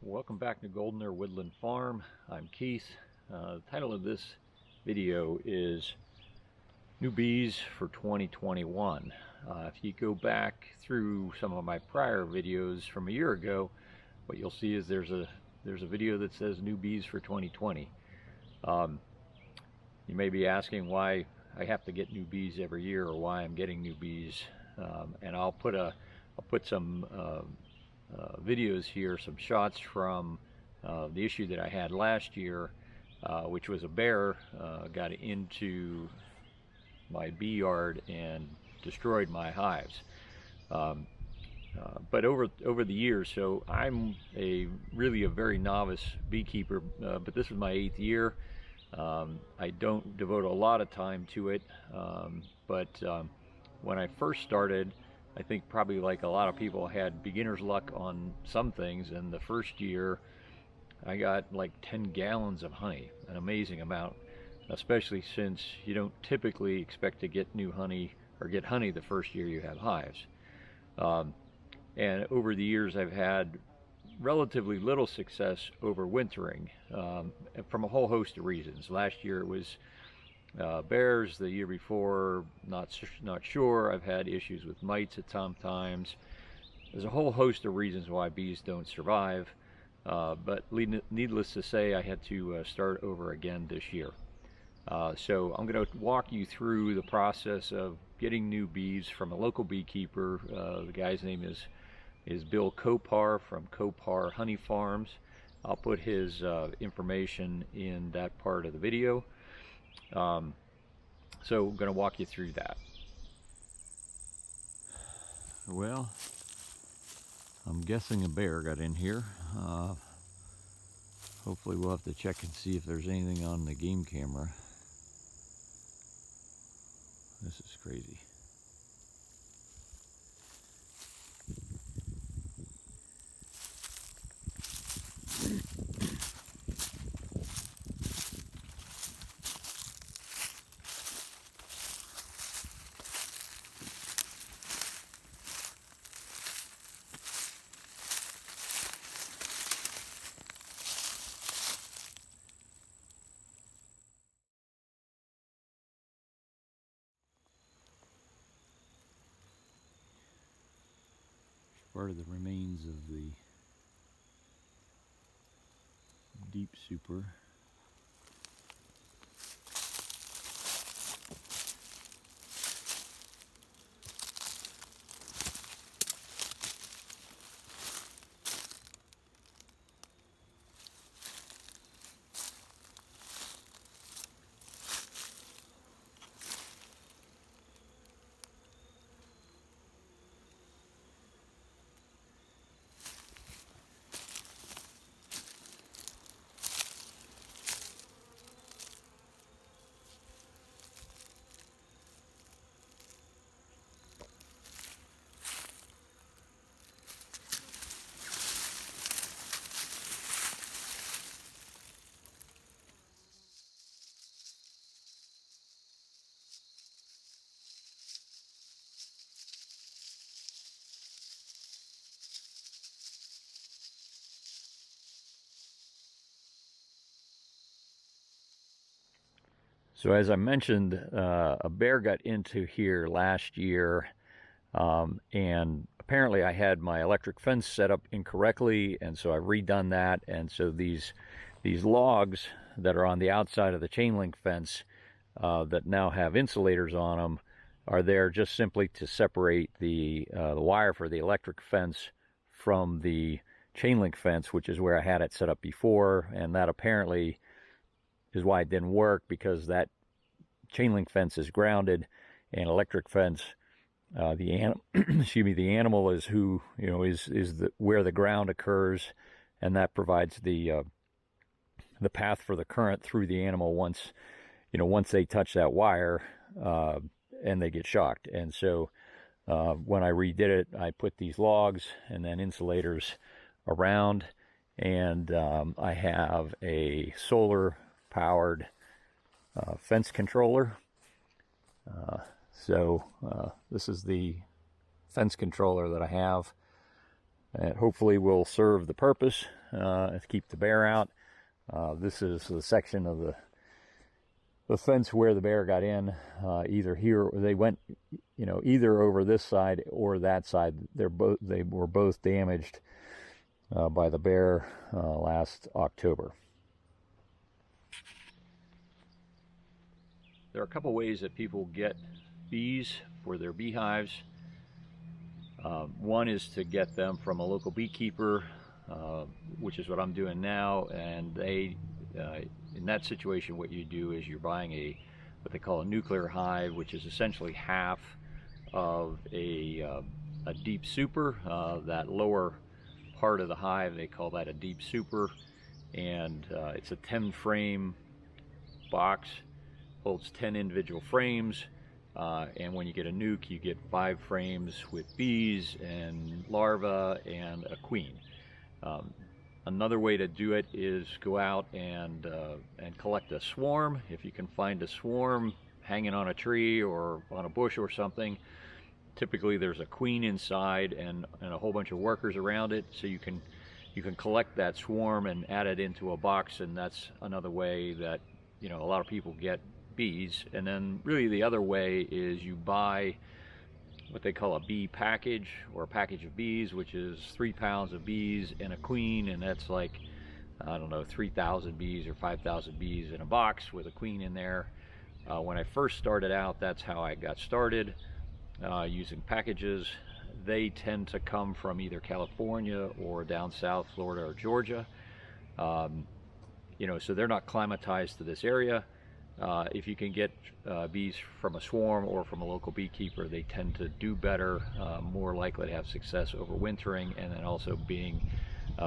Welcome back to Golden Woodland Farm. I'm Keith. The title of this video is New Bees for 2021. If you go back through some of my prior videos from a year ago, what you'll see is there's a video that says New Bees for 2020. You may be asking why I have to get new bees every year, or why I'm getting new bees, and I'll put some videos here, some shots from the issue that I had last year, which was a bear got into my bee yard and destroyed my hives. But over the years, so I'm really a very novice beekeeper, but this is my 8th year. I don't devote a lot of time to it, but when I first started, I think probably like a lot of people, had beginner's luck on some things, and the first year I got like 10 gallons of honey, an amazing amount, especially since you don't typically expect to get new honey or get honey the first year you have hives. And over the years I've had relatively little success overwintering, from a whole host of reasons. Last year it was bears. The year before, not sure. I've had issues with mites at times. There's a whole host of reasons why bees don't survive, but needless to say, I had to start over again this year. So I'm going to walk you through the process of getting new bees from a local beekeeper. The guy's name is Bill Kopar from Kopar Honey Farms. I'll put his information in that part of the video. So I'm going to walk you through that. Well, I'm guessing a bear got in here. Hopefully we'll have to check and see if there's anything on the game camera. This is crazy. Part of the remains of the deep super. So as I mentioned, a bear got into here last year, and apparently I had my electric fence set up incorrectly, and so I've redone that. And so these logs that are on the outside of the chain link fence, that now have insulators on them, are there just simply to separate the wire for the electric fence from the chain link fence, which is where I had it set up before. And that apparently is why it didn't work, because that chain link fence is grounded, and electric fence, excuse me, the animal is who, where the ground occurs, and that provides the path for the current through the animal once they touch that wire, and they get shocked. And so when I redid it, I put these logs and then insulators around, and I have a solar powered fence controller. So this is the fence controller that I have. and hopefully will serve the purpose to keep the bear out. This is the section of the fence where the bear got in. Either here, they went, either over this side or that side. They were both damaged by the bear last October. There are a couple ways that people get bees for their beehives. One is to get them from a local beekeeper, which is what I'm doing now, and they in that situation what you do is you're buying what they call a nuclear hive, which is essentially half of a deep super. That lower part of the hive, they call that a deep super, and it's a 10 frame box, holds 10 individual frames, and when you get a nuke you get 5 frames with bees and larvae and a queen. Another way to do it is go out and collect a swarm. If you can find a swarm hanging on a tree or on a bush or something, typically there's a queen inside and a whole bunch of workers around it, so you can collect that swarm and add it into a box, and that's another way that a lot of people get bees. And then really the other way is you buy what they call a bee package, or a package of bees, which is 3 pounds of bees and a queen, and that's like, I don't know, 3,000 bees or 5,000 bees in a box with a queen in there. When I first started out, that's how I got started, using packages. They tend to come from either California or down south, Florida or Georgia. So they're not climatized to this area. If you can get bees from a swarm or from a local beekeeper, they tend to do better, more likely to have success overwintering, and then also being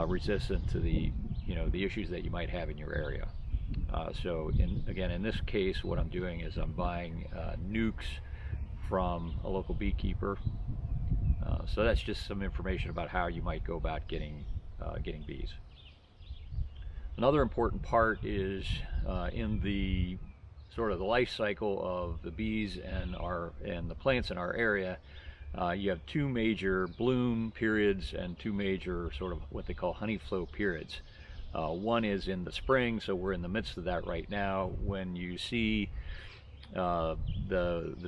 resistant to the issues that you might have in your area. So in this case, what I'm doing is I'm buying nukes from a local beekeeper. So that's just some information about how you might go about getting bees. Another important part is in the sort of the life cycle of the bees and the plants in our area. You have 2 major bloom periods and 2 major sort of what they call honey flow periods. One is in the spring, so we're in the midst of that right now. When you see the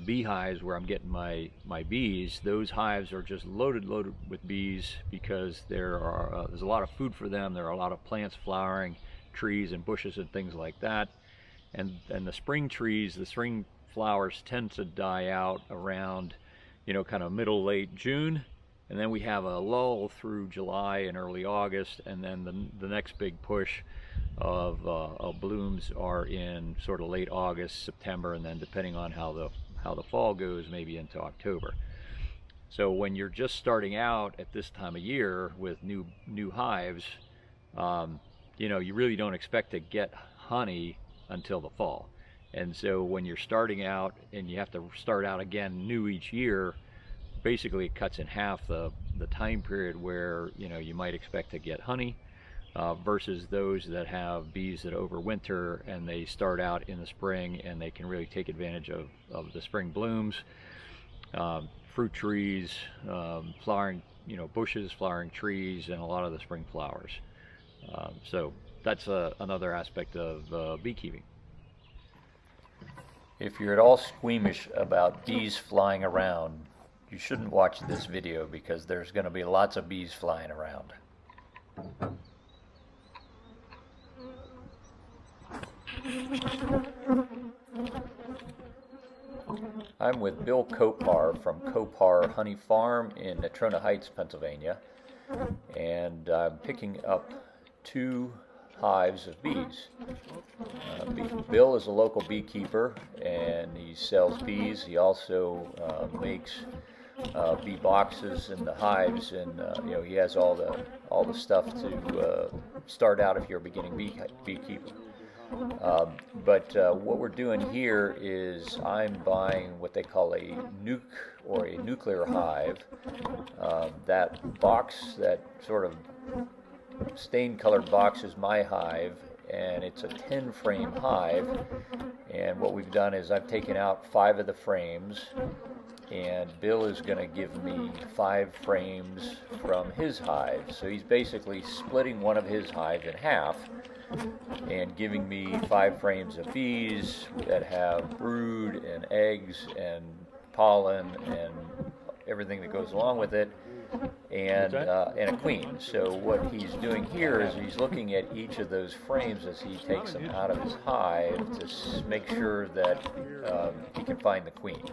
beehives where I'm getting my bees, those hives are just loaded with bees, because there's a lot of food for them. There are a lot of plants flowering, trees and bushes and things like that. And the spring trees, the spring flowers tend to die out around, kind of middle, late June. And then we have a lull through July and early August, and then the next big push of blooms are in sort of late August, September, and then depending on how the fall goes, maybe into October. So when you're just starting out at this time of year with new hives, you really don't expect to get honey until the fall. And so when you're starting out and you have to start out again new each year, basically it cuts in half the time period where you might expect to get honey, versus those that have bees that overwinter and they start out in the spring and they can really take advantage of the spring blooms, fruit trees, flowering bushes, flowering trees, and a lot of the spring flowers. So that's another aspect of beekeeping. If you're at all squeamish about bees flying around, you shouldn't watch this video, because there's going to be lots of bees flying around. I'm with Bill Kopar from Kopar Honey Farm in Natrona Heights, Pennsylvania, and I'm picking up 2 hives of bees. Bill is a local beekeeper and he sells bees. He also makes bee boxes and the hives, and he has all the stuff to start out if you're a beginning beekeeper. But what we're doing here is I'm buying what they call a nuke, or a nuclear hive. That box, that sort of stained colored box, is my hive, and it's a 10 frame hive. And what we've done is I've taken out 5 of the frames, and Bill is going to give me 5 frames from his hive. So he's basically splitting one of his hives in half and giving me 5 frames of bees that have brood and eggs and pollen and everything that goes along with it, and a queen. So what he's doing here is he's looking at each of those frames as he takes them out of his hive to make sure that he can find the queen,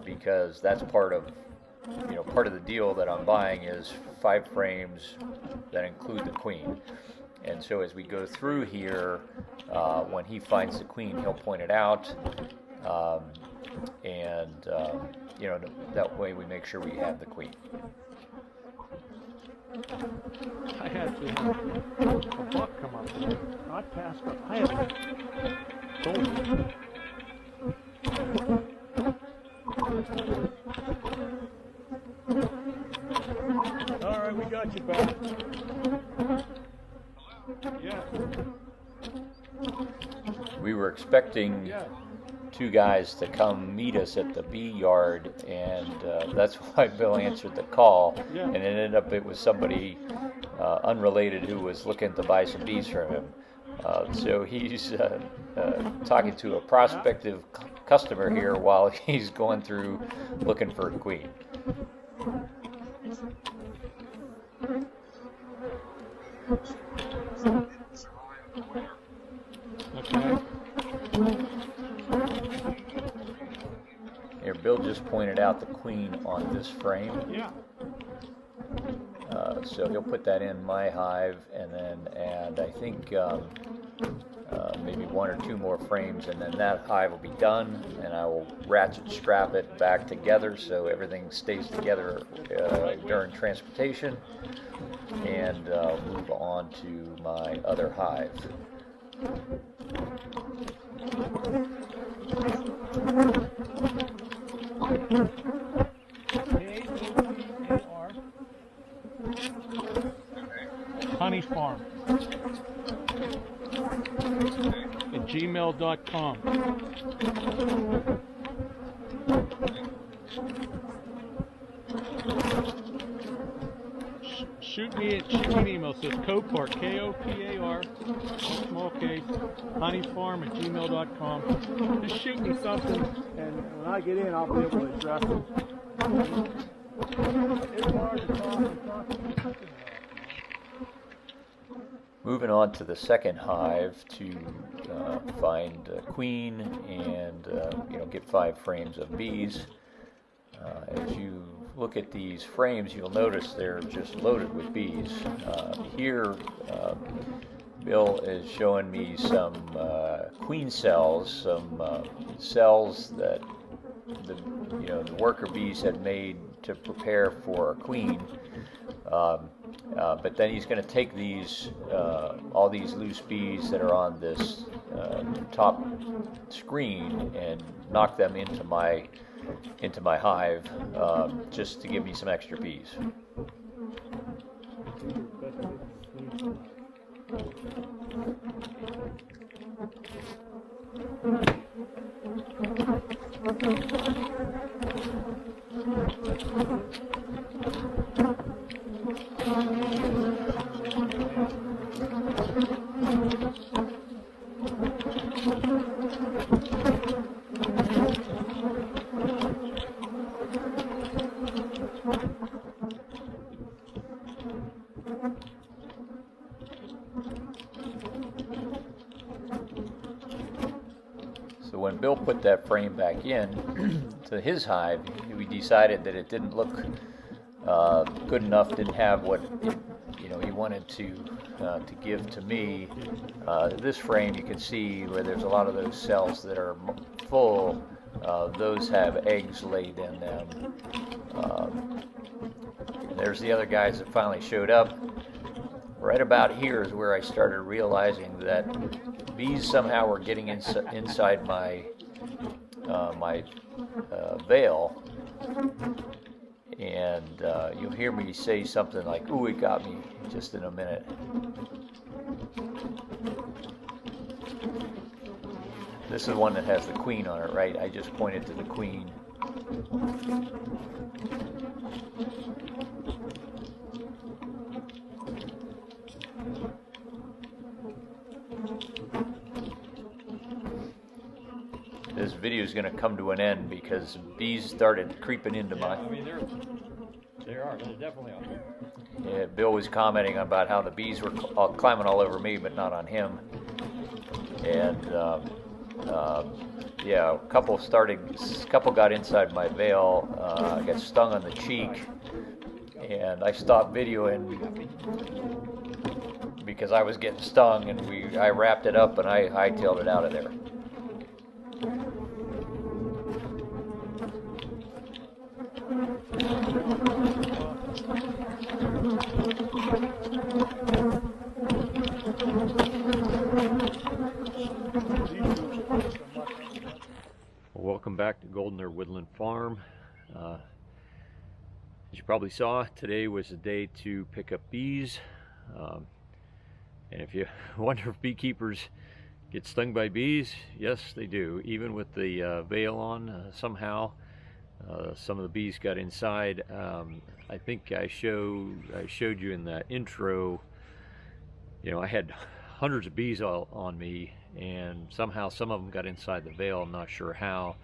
because that's part of the deal that I'm buying is 5 frames that include the queen. And so as we go through here, when he finds the queen, he'll point it out, that way we make sure we have the queen. I actually had a buck come up there, not past up. I haven't told you. All right, we got you back. Yeah. We were expecting 2 guys to come meet us at the bee yard, and that's why Bill answered the call. And it ended up it was somebody unrelated who was looking to buy some bees from him. So he's talking to a prospective customer here while he's going through looking for a queen. Okay. Here, Bill just pointed out the queen on this frame. Yeah. So he'll put that in my hive and then add, I think, maybe 1 or 2 more frames, and then that hive will be done, and I will ratchet strap it back together so everything stays together during transportation, and move on to my other hive. Honey Farm at gmail.com. Shoot me an email. It says Copar, K-O-P-A-R, small case, honeyfarm at gmail.com. Just shoot me something, and when I get in, I'll be able to address it. It's hard to talk. Moving on to the second hive to find a queen and get 5 frames of bees. As you look at these frames, you'll notice they're just loaded with bees. Here, Bill is showing me some queen cells, some cells that the worker bees had made to prepare for a queen. But then he's going to take these, all these loose bees that are on this top screen and knock them into my hive, just to give me some extra bees. So when Bill put that frame back in to his hive, we decided that it didn't look good enough, didn't have what he wanted to give to me. This frame, you can see where there's a lot of those cells that are full. Those have eggs laid in them. There's the other guys that finally showed up. Right about here is where I started realizing that bees somehow were getting inside my veil, and you'll hear me say something like, "Ooh, it got me," just in a minute. This is one that has the queen on it, right? I just pointed to the queen. This video is going to come to an end because bees started creeping into my... I mean, they're definitely on there. Yeah, Bill was commenting about how the bees were climbing all over me, but not on him. And yeah, a couple got inside my veil. I got stung on the cheek, and I stopped videoing because I was getting stung, and I wrapped it up and I hightailed it out of there. Welcome back to Goldener Woodland Farm. As you probably saw, today was the day to pick up bees. And if you wonder if beekeepers get stung by bees, yes they do. Even with the veil on, somehow some of the bees got inside. I think I showed you in the intro, you know, I had hundreds of bees all on me, and somehow some of them got inside the veil. I'm not sure how,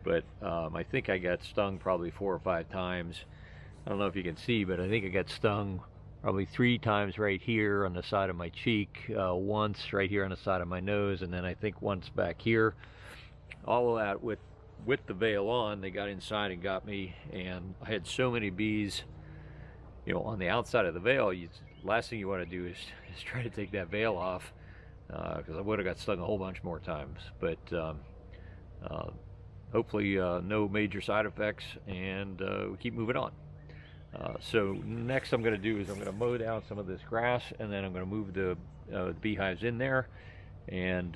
but I think I got stung probably 4 or 5 times. I don't know if you can see, but I think I got stung probably 3 times right here on the side of my cheek, once right here on the side of my nose, and then I think once back here. All of that with the veil on, they got inside and got me, and I had so many bees, you know, on the outside of the veil. Last thing you want to do is try to take that veil off, because I would have got stung a whole bunch more times. But hopefully no major side effects, and we keep moving on. So next I'm going to do is I'm going to mow down some of this grass, and then I'm going to move the beehives in there, and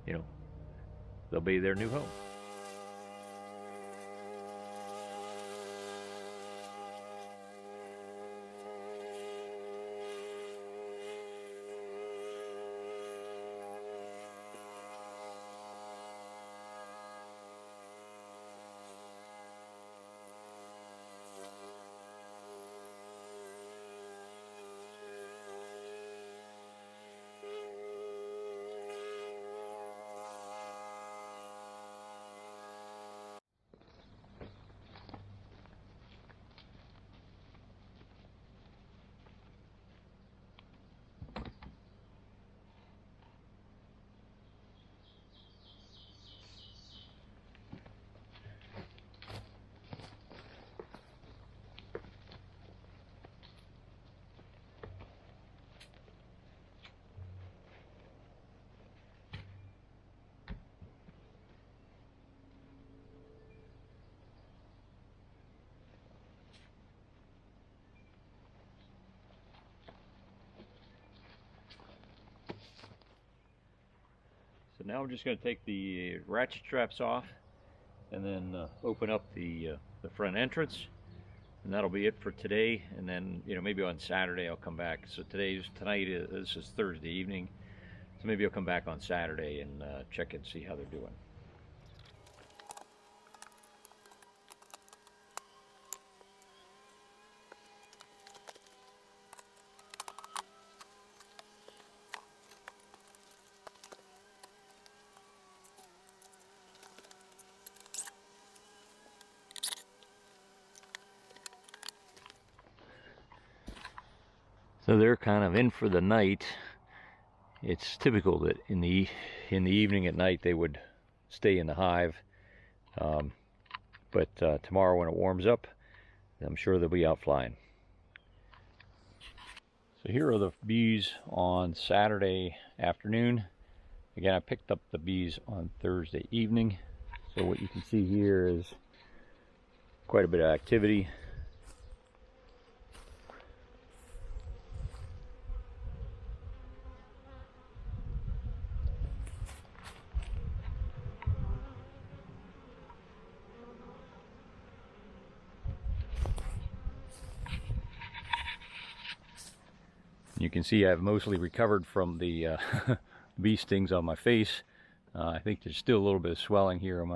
you know, they'll be their new home. So now I'm just going to take the ratchet straps off, and then open up the front entrance, and that'll be it for today. And then, you know, maybe on Saturday I'll come back. So this is Thursday evening, so maybe I'll come back on Saturday and check and see how they're doing. So they're kind of in for the night. It's typical that in the evening at night they would stay in the hive, but tomorrow when it warms up, I'm sure they'll be out flying. So here are the bees on Saturday afternoon. Again, I picked up the bees on Thursday evening. So what you can see here is quite a bit of activity. You can see I've mostly recovered from the bee stings on my face. I think there's still a little bit of swelling here on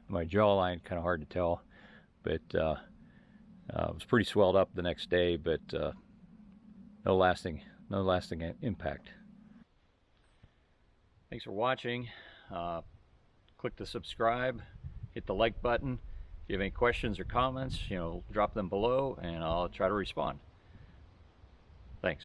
my jawline, kind of hard to tell. but it was pretty swelled up the next day, but no lasting impact. Thanks for watching. Click the subscribe, hit the like button. If you have any questions or comments, drop them below and I'll try to respond.